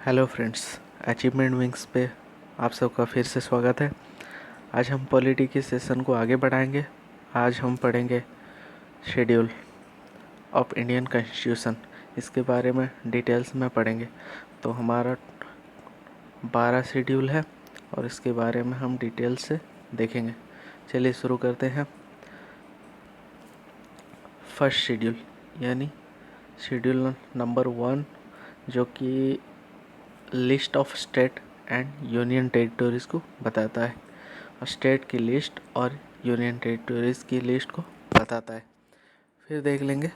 Hello friends, achievement wings पे आप सबका फिर से स्वागत है। आज हम पॉलिटी के सेशन को आगे बढ़ाएंगे। आज हम पढ़ेंगे शेड्यूल ऑफ इंडियन कॉन्स्टिट्यूशन। इसके बारे में डिटेल्स में पढ़ेंगे। तो हमारा 12 शेड्यूल है और इसके बारे में हम डिटेल से देखेंगे। चलिए शुरू करते हैं। फर्स्ट शेड्यूल यानी शेड्यूल नंबर 1, जो कि list of state and union territories को बताता है, और स्टेट की लिस्ट और यूनियन टेरिटरीज़ की लिस्ट को बताता है। फिर देख लेंगे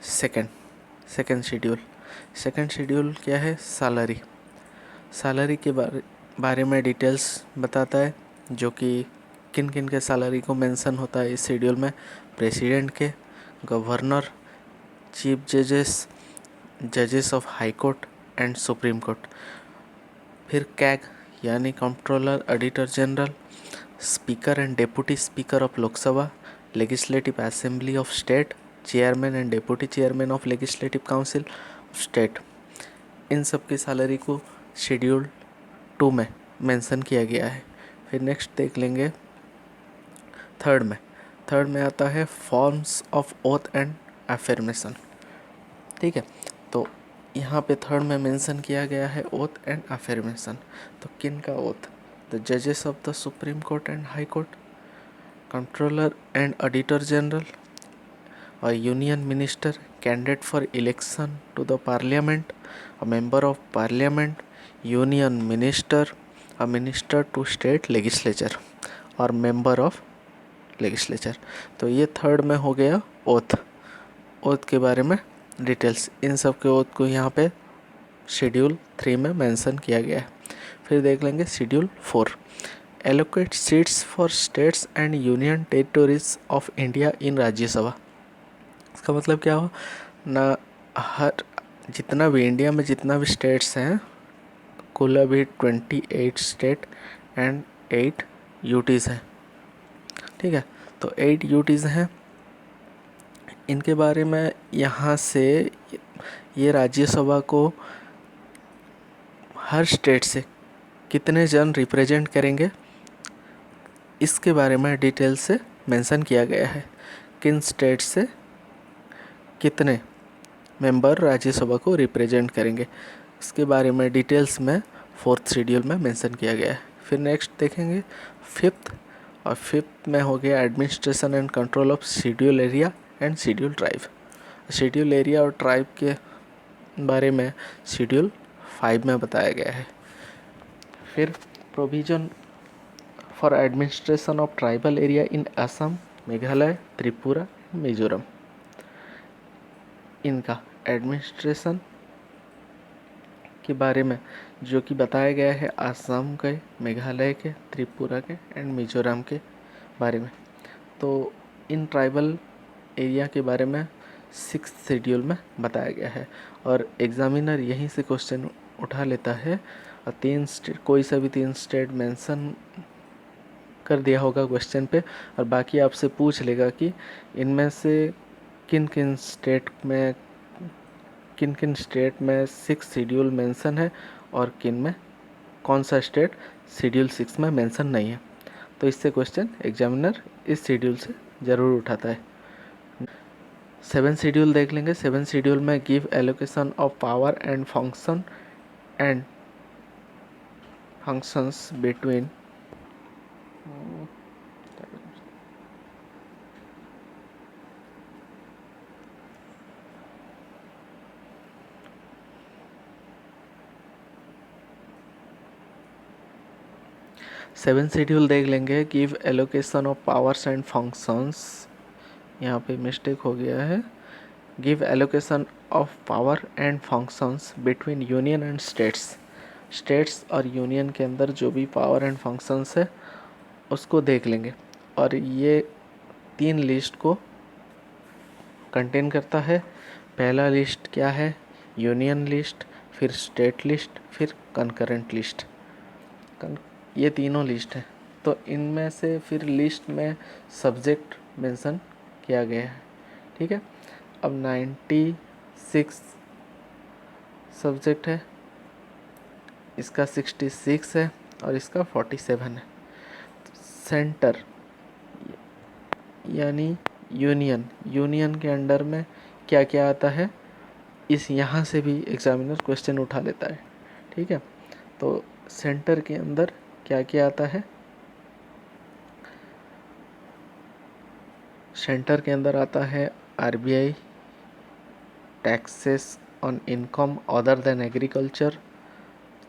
सेकंड शेड्यूल। सेकंड शेड्यूल क्या है? सैलरी के बारे में डिटेल्स बताता है, जो कि किन किन के सैलरी को मेंशन होता है इस शेड्यूल में। प्रेसिडेंट के, गवर्नर, चीफ जजेस of high court and supreme court. फिर कैग यानी controller auditor general, speaker and deputy speaker of Lok Sabha, legislative assembly of state, chairman and deputy chairman of legislative council of state. इन सब की salary को schedule 2 में mention किया गया है। फिर नेक्स्ट देख लेंगे थर्ड में आता है forms of oath and affirmation. ठीक है, तो यहाँ पे थर्ड में मेंशन किया गया है ओथ एंड अफर्मेशन। तो किन का ओथ? द जजेस of the supreme court and high court, controller and auditor general, a union minister candidate for election to the parliament, a member of parliament, union minister, a minister to state legislature और member of legislature। तो ये third में हो गया oath के बारे में details. इन सब के ओथ को यहाँ पे शेड्यूल 3 में मेंशन किया गया है। फिर देख लेंगे schedule 4, allocate seats for states and union territories of India in Rajya Sabha. इसका मतलब क्या हो ना, हर जितना भी इंडिया में जितना भी स्टेट्स हैं, कुल अभी 28 स्टेट एंड 8 यूटीज़ हैं। ठीक है, तो 8 यूटीज़ हैं। इनके बारे में यहाँ से ये राज्यसभा को हर स्टेट से कितने जन रिप्रेजेंट करेंगे, इसके बारे में डिटेल से मेंशन किया गया है। किन स्टेट से कितने मेंबर राज्यसभा को रिप्रेजेंट करेंगे, इसके बारे में डिटेल्स में फोर्थ शेड्यूल में मेंशन किया गया है। फिर नेक्स्ट देखेंगे फिफ्थ में हो गया administration and control of schedule area and schedule tribe. Schedule area और ट्राइब के बारे में शेड्यूल 5 में बताया गया है। फिर provision for administration of tribal area in Assam, Meghalaya, Tripura, Mizoram. इनका एडमिनिस्ट्रेशन के बारे में जो कि बताया गया है असम के, मेघालय के, त्रिपुरा के एंड मिजोरम के बारे में। तो इन ट्राइबल एरिया के बारे में 6th शेड्यूल में बताया गया है, और एग्जामिनर यहीं से क्वेश्चन उठा लेता है। और कोई सा भी 3 स्टेट मेंशन कर दिया होगा क्वेश्चन पे, और बाकी आपसे पूछ लेगा कि इनमें से किन किन स्टेट में 6 शेड्यूल मेंशन है और किन में कौन सा स्टेट शेड्यूल 6 में मेंशन नहीं है। तो इससे क्वेश्चन एग्जामिनर इस शेड्यूल से ज़रूर उठाता है। 7th शेड्यूल देख लेंगे। 7th शेड्यूल में give allocation of power and functions between seven schedule देख लेंगे। Give allocation of powers and functions, यहाँ पे मिस्टेक हो गया है। Give allocation of power and functions between union and states और यूनियन के अंदर जो भी पावर एंड फंक्शंस है उसको देख लेंगे। और ये 3 लिस्ट को कंटेन करता है। पहला लिस्ट क्या है? यूनियन लिस्ट, फिर स्टेट लिस्ट, फिर कंकरेंट लिस्ट। ये तीनों लिस्ट है। तो इनमें से फिर लिस्ट में सब्जेक्ट मेंशन किया गया है। ठीक है, अब 96 सब्जेक्ट है इसका 66 है और इसका 47 है। सेंटर यानी यूनियन के अंडर में क्या क्या आता है, इस यहाँ से भी एग्जामिनर क्वेश्चन उठा लेता है। ठीक है, तो सेंटर के अंदर क्या क्या आता है, सेंटर के अंदर आता है RBI, taxes on income other than agriculture,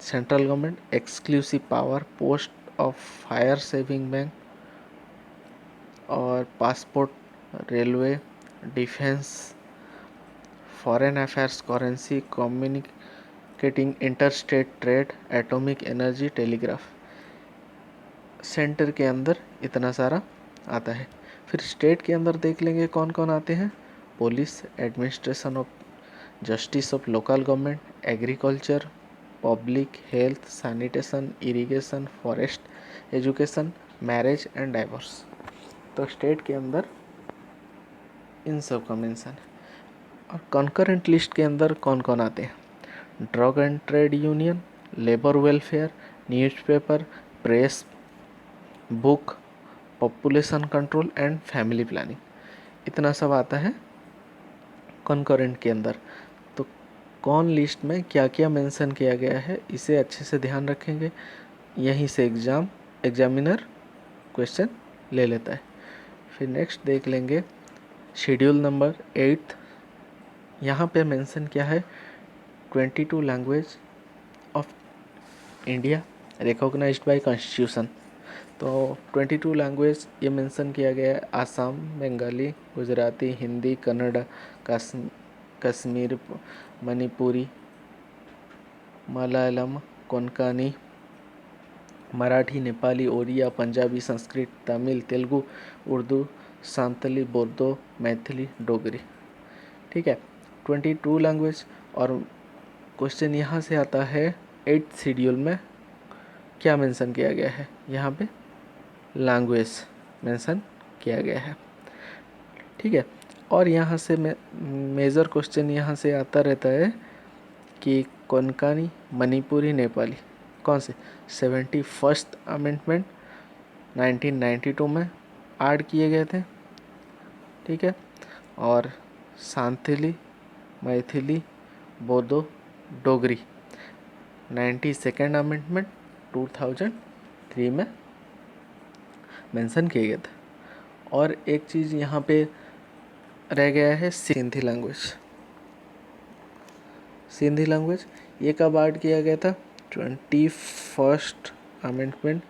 central government, exclusive power, post of fire saving bank और passport, railway, defence, foreign affairs, currency, communicating interstate trade, atomic energy, telegraph. Centre के अंदर इतना सारा आता है। फिर स्टेट के अंदर देख लेंगे कौन कौन आते हैं, police, administration of justice of local government, agriculture, public health, sanitation, irrigation, forest, education, marriage and divorce. तो स्टेट के अंदर इन सब का मेंशन है। और कॉन्करेंट लिस्ट के अंदर कौन कौन आते हैं, drug and trade union, labour welfare, newspaper, press, book, population control and family planning, इतना सब आता है कॉन्करेंट के अंदर। तो कौन लिस्ट में क्या क्या मेंशन किया गया है इसे अच्छे से ध्यान रखेंगे, यहीं से एग्जामिनर क्वेश्चन ले लेता है। फिर नेक्स्ट देख लेंगे शेड्यूल नंबर 8। यहाँ पे मेंशन क्या है, 22 language of India recognised by constitution. तो 22 लैंग्वेज ये मेंशन किया गया है, आसाम, बंगाली, गुजराती, हिंदी, कन्नड़, कश्मीर, मणिपुरी, मलयालम, कोंकणी, मराठी, नेपाली, ओडिया, पंजाबी, संस्कृत, तमिल, तेलुगु, उर्दू, सांतली, बोडो, मैथिली, डोगरी। ठीक है, 22 लैंग्वेज। और क्वेश्चन यहाँ से आता है 8th शेड्यूल में क्या मेंशन किया गया है, यहाँ पे लैंग्वेज मेंशन किया गया है। ठीक है, और यहाँ से मेजर क्वेश्चन यहाँ से आता रहता है कि कोंकणी, मणिपुरी, नेपाली कौन से 71st अमेंडमेंट 1992 में ऐड किए गए थे। ठीक है, और सांथली, मैथिली, बोडो, डोगरी 92nd अमेंडमेंट 2003 में मेंशन किए गए थे। और एक चीज़ यहाँ पे रह गया है, सिंधी लैंग्वेज। सिंधी लैंग्वेज ये कब ऐड किया गया था, 21st अमेंडमेंट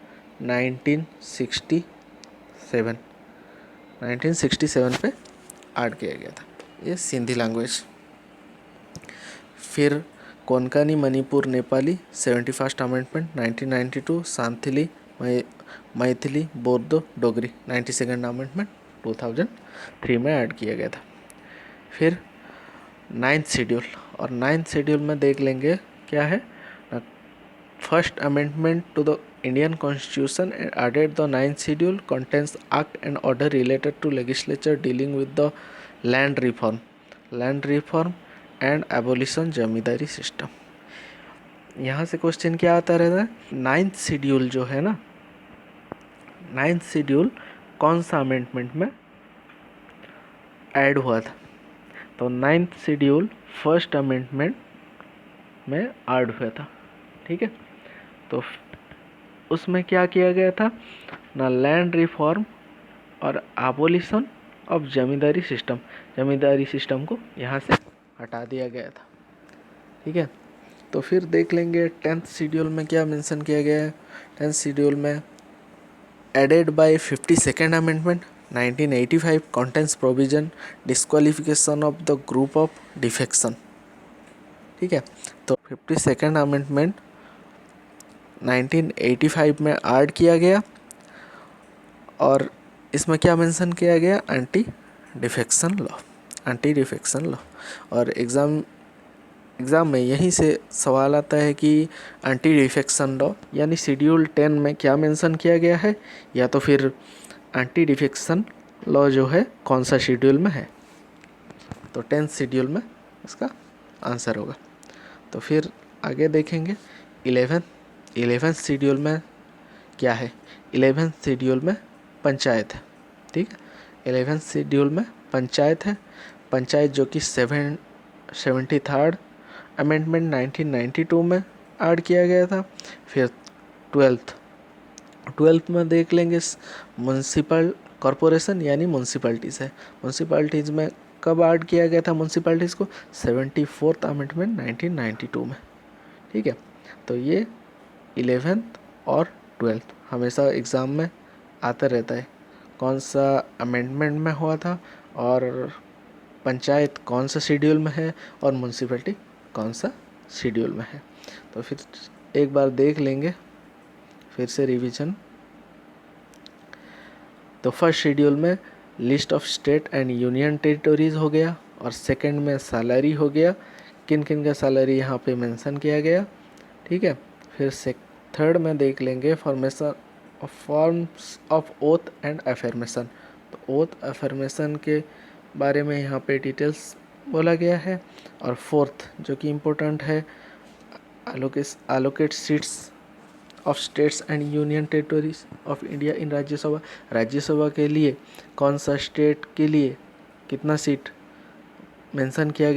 1967 पे ऐड किया गया था ये सिंधी लैंग्वेज। फिर Konkani, Manipur, Nepali 71st amendment 1992, Santhali, Maithili, Bodo, Dogri 92nd amendment 2003 में ऐड किया गया था। फिर 9th शेड्यूल, और 9th शेड्यूल में देख लेंगे क्या है, first amendment to the Indian constitution added the 9th schedule contains act and order related to legislature dealing with the land reform and abolition zamindari system. यहाँ से क्वेश्चन क्या आता रहता है, 9th शेड्यूल जो है ना, 9th शेड्यूल कौन सा अमेंडमेंट में ऐड हुआ था, तो 9th शेड्यूल फर्स्ट अमेंडमेंट में ऐड हुआ था। ठीक है, तो उसमें क्या किया गया था ना, लैंड रिफॉर्म और एबोलिशन ऑफ जमींदारी सिस्टम को यहाँ से हटा दिया गया था। ठीक है, तो फिर देख लेंगे 10th शेड्यूल में क्या मेंशन किया गया है। 10th शेड्यूल में added by 52nd amendment 1985 contains provision disqualification of the group of defection. ठीक है, तो 52nd अमेंडमेंट 1985 में ऐड किया गया, और इसमें क्या मेंशन किया गया, एंटी डिफेक्शन लॉ। और एग्ज़ाम में यहीं से सवाल आता है कि एंटी डिफेक्शन लॉ यानी शेड्यूल 10 में क्या मेंशन किया गया है, या तो फिर एंटी डिफेक्शन लॉ जो है कौन सा शेड्यूल में है। तो 10th शेड्यूल में इसका आंसर होगा। तो फिर आगे देखेंगे इलेवेंथ शेड्यूल में क्या है, 11th शेड्यूल में पंचायत है, ठीक है। 11th शेड्यूल में पंचायत है, पंचायत जो कि 73rd अमेंडमेंट 1992 में ऐड किया गया था। फिर 12th में देख लेंगे म्यूनसिपल कॉरपोरेशन यानी म्यूनसिपैलिटीज़ है। म्यूनसिपैलिटीज़ में कब ऐड किया गया था म्यूनसिपैलिटीज़ को, 74th अमेंडमेंट 1992 में, ठीक है। तो ये 11th और 12th हमेशा एग्ज़ाम में आता रहता है, कौन सा अमेंडमेंट में हुआ था और पंचायत कौन सा शेड्यूल में है और म्यूनसिपैलिटी कौन सा शेड्यूल में है। तो फिर एक बार देख लेंगे फिर से रिवीजन। तो फर्स्ट शेड्यूल में list of state and union territories हो गया, और सेकंड में सैलरी हो गया, किन किन का सैलरी यहाँ पे मेंशन किया गया, ठीक है। फिर थर्ड में देख लेंगे formation forms of oath and affirmation. तो ओथ अफर्मेशन के बारे में यहाँ पे डिटेल्स बोला गया है। और फोर्थ जो कि इम्पोर्टेंट है, allocate seats of states and union territories of India in Rajya Sabha. Rajya Sabha के लिए कौन सा स्टेट के लिए कितना सीट मेंशन किया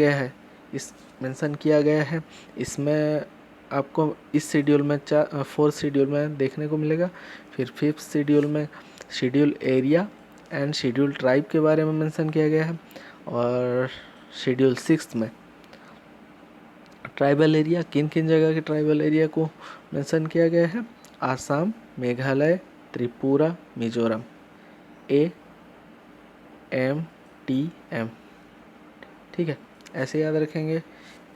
गया है, इसमें आपको इस शेड्यूल में 4th शेड्यूल में देखने को मिलेगा। फिर 5th शेड्यूल में schedule area and schedule tribe के बारे में मेंशन किया गया है। और शेड्यूल 6 में ट्राइबल एरिया, किन किन जगह के ट्राइबल एरिया को मेंशन किया गया है, आसाम, मेघालय, त्रिपुरा, मिजोरम, AMTM, ठीक है। ऐसे याद रखेंगे,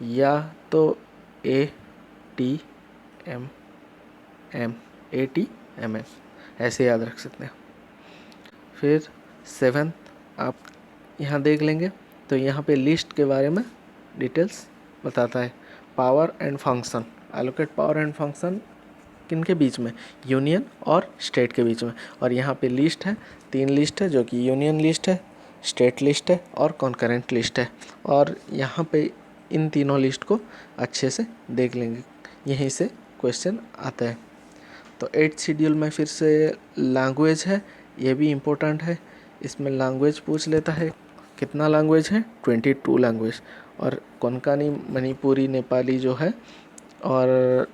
या तो ATMM ऐसे याद रख सकते हैं। फिर 7th आप यहाँ देख लेंगे, तो यहाँ पे लिस्ट के बारे में डिटेल्स बताता है। Power and function, allocate power and function किन के बीच में, यूनियन और स्टेट के बीच में। और यहाँ पे लिस्ट है, 3 लिस्ट है, जो कि यूनियन लिस्ट है, स्टेट लिस्ट है और कॉन्करेंट लिस्ट है। और यहाँ पे इन तीनों लिस्ट को अच्छे से देख लेंगे, यहीं से क्वेश्चन आता है। तो 8th शेड्यूल में फिर से लैंग्वेज है, ये भी इम्पोर्टेंट है, इसमें लैंग्वेज पूछ लेता है। कितना लैंग्वेज है, 22 लैंग्वेज, और कोंकणी, मणिपुरी, नेपाली जो है, और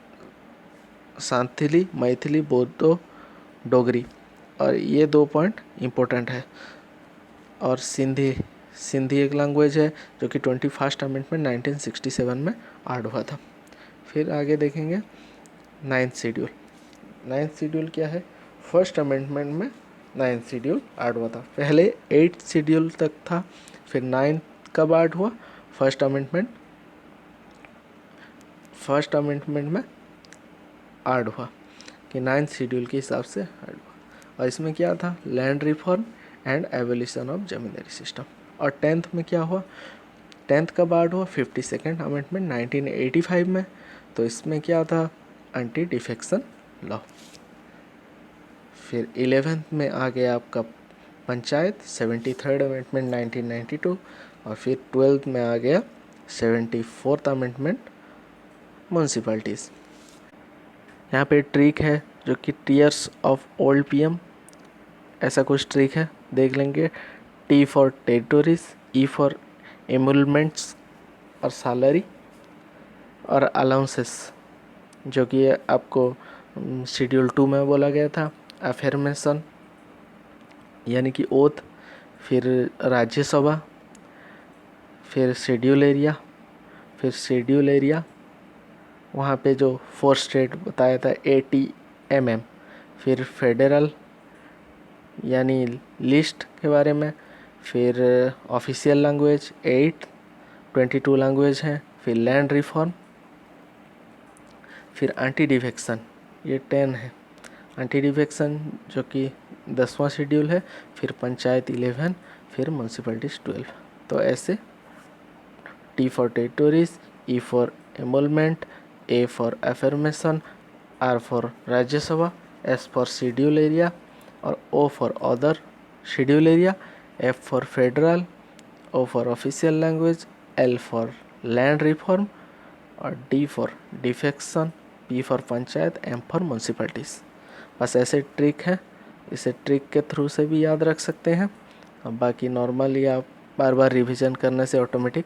सांथली, मैथिली, बोडो, डोगरी, और ये 2 पॉइंट इम्पोर्टेंट है। और सिंधी एक लैंग्वेज है जो कि 21st अमेंडमेंट 1967 में ऐड हुआ था। फिर आगे देखेंगे 9th शेड्यूल। 9th शेड्यूल क्या है, फर्स्ट अमेंडमेंट में 9th शेड्यूल ऐड हुआ था। पहले 8th शेड्यूल तक था, फिर 9th कब ऐड हुआ, फर्स्ट अमेंडमेंट में ऐड हुआ कि 9th शेड्यूल के हिसाब से ऐड हुआ। और इसमें क्या था, land reform and evolution of zamindari system. और 10th में क्या हुआ, 10th कब ऐड हुआ, 52nd अमेंडमेंट 1985 में। तो इसमें क्या था, एंटी डिफेक्शन लॉ। फिर 11th में आ गया आपका पंचायत, 73rd अमेंडमेंट 1992। और फिर 12th में आ गया 74th अमेंडमेंट म्यूनसिपैलिटीज़। यहाँ पे ट्रिक है जो कि टीयर्स ऑफ ओल्ड पीएम, ऐसा कुछ ट्रिक है, देख लेंगे। T for territories, E for emoluments और सैलरी, और अलाउंसेस जो कि आपको शेड्यूल 2 में बोला गया था। अफर्मेशन यानी कि ओथ, फिर राज्यसभा, फिर शेड्यूल एरिया, वहाँ पे जो 4 स्टेट बताया था ATMM, फिर फेडरल यानी लिस्ट के बारे में, फिर ऑफिशियल लैंग्वेज 8, 22 लैंग्वेज हैं, फिर लैंड रिफॉर्म, फिर एंटी डिफेक्शन ये 10 है, एंटी डिफेक्शन जो कि 10वां शेड्यूल है, फिर पंचायत 11, फिर म्यूनसिपैलिटीज 12। तो ऐसे T for territories, E for emolument, A for affirmation, R for Rajya Sabha, S for schedule area, और O for other schedule area, F for federal, O for official language, L for land reform, और D for defection P for panchayat, M for municipalities. बस ऐसे trick है, इसे trick के through से भी याद रख सकते हैं। अब बाकी नॉर्मली आप बार बार रिवीजन करने से ऑटोमेटिक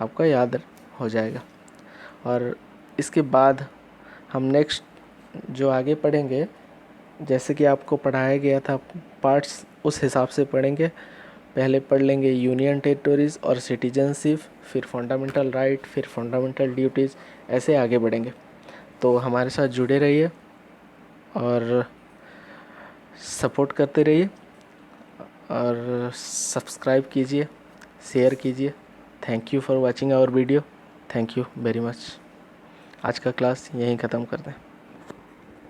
आपका याद हो जाएगा। और इसके बाद हम नेक्स्ट जो आगे पढ़ेंगे, जैसे कि आपको पढ़ाया गया था पार्ट्स, उस हिसाब से पढ़ेंगे। पहले पढ़ लेंगे यूनियन टेरिटोरीज़ और सिटीजनशिप, फिर फंडामेंटल राइट, फिर फंडामेंटल ड्यूटीज़, ऐसे आगे बढ़ेंगे। तो हमारे साथ जुड़े रहिए और सपोर्ट करते रहिए और सब्सक्राइब कीजिए, शेयर कीजिए। Thank you for watching our video. Thank you very much. आज का क्लास यहीं ख़त्म करते हैं।